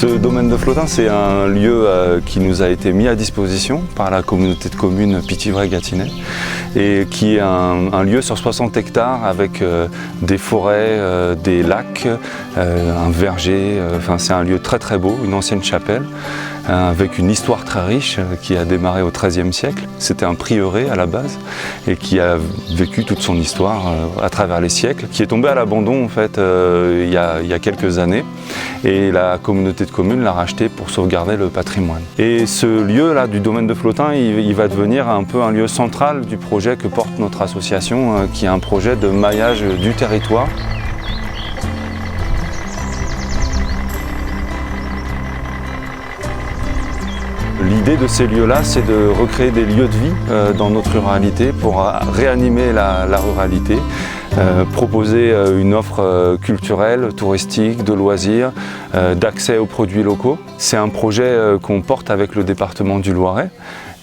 Ce domaine de Flottin, c'est un lieu qui nous a été mis à disposition par la communauté de communes Pithiviers-Gâtinais et qui est un lieu sur 60 hectares avec des forêts, des lacs, un verger. Enfin, c'est un lieu très très beau, une ancienne chapelle avec une histoire très riche qui a démarré au XIIIe siècle. C'était un prieuré à la base et qui a vécu toute son histoire à travers les siècles, qui est tombé à l'abandon en fait il y a quelques années et la communauté de communes l'a racheté pour sauvegarder le patrimoine. Et ce lieu-là du domaine de Flottin, il va devenir un peu un lieu central du projet que porte notre association, qui est un projet de maillage du territoire. L'idée de ces lieux-là, c'est de recréer des lieux de vie dans notre ruralité pour réanimer la ruralité, proposer une offre culturelle, touristique, de loisirs, d'accès aux produits locaux. C'est un projet qu'on porte avec le département du Loiret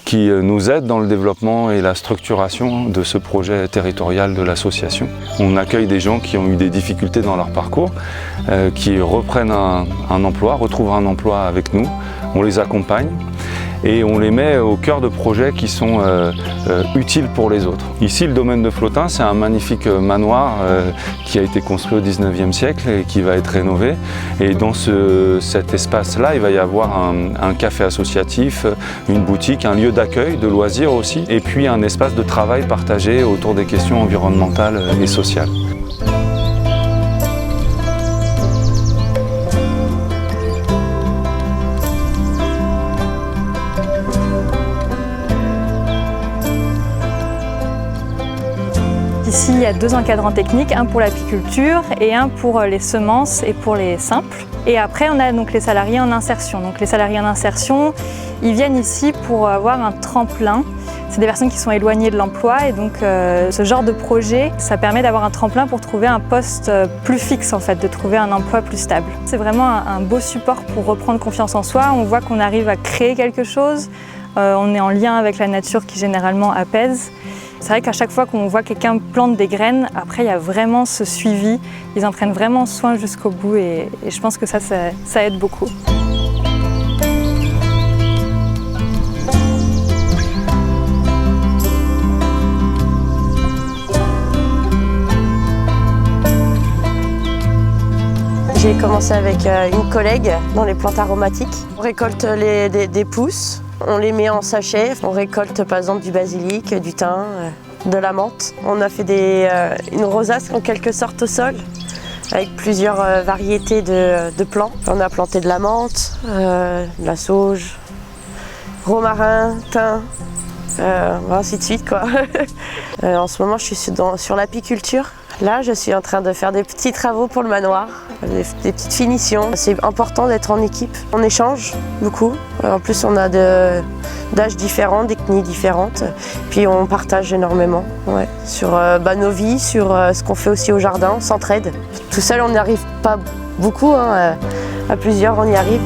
qui nous aide dans le développement et la structuration de ce projet territorial de l'association. On accueille des gens qui ont eu des difficultés dans leur parcours, qui reprennent un emploi, retrouvent un emploi avec nous, on les accompagne et on les met au cœur de projets qui sont utiles pour les autres. Ici, le domaine de Flottin, c'est un magnifique manoir qui a été construit au XIXe siècle et qui va être rénové. Et dans cet espace-là, il va y avoir un café associatif, une boutique, un lieu d'accueil, de loisirs aussi, et puis un espace de travail partagé autour des questions environnementales et sociales. Ici, il y a 2 encadrants techniques, un pour l'apiculture et un pour les semences et pour les simples. Et après, on a donc les salariés en insertion. Donc les salariés en insertion, ils viennent ici pour avoir un tremplin. C'est des personnes qui sont éloignées de l'emploi et donc ce genre de projet, ça permet d'avoir un tremplin pour trouver un poste plus fixe en fait, de trouver un emploi plus stable. C'est vraiment un beau support pour reprendre confiance en soi. On voit qu'on arrive à créer quelque chose. On est en lien avec la nature qui généralement apaise. C'est vrai qu'à chaque fois qu'on voit quelqu'un plante des graines, après il y a vraiment ce suivi, ils en prennent vraiment soin jusqu'au bout et je pense que ça aide beaucoup. J'ai commencé avec une collègue dans les plantes aromatiques. On récolte des pousses. On les met en sachet, on récolte par exemple du basilic, du thym, de la menthe. On a fait une rosace en quelque sorte au sol avec plusieurs variétés de plants. On a planté de la menthe, de la sauge, romarin, thym, ainsi de suite quoi. En ce moment je suis sur l'apiculture. Là, je suis en train de faire des petits travaux pour le manoir, des petites finitions. C'est important d'être en équipe. On échange beaucoup. En plus, on a d'âges différents, d'ethnies différentes. Puis on partage énormément sur nos vies, sur ce qu'on fait aussi au jardin. On s'entraide. Tout seul, on n'y arrive pas beaucoup. À plusieurs, on y arrive.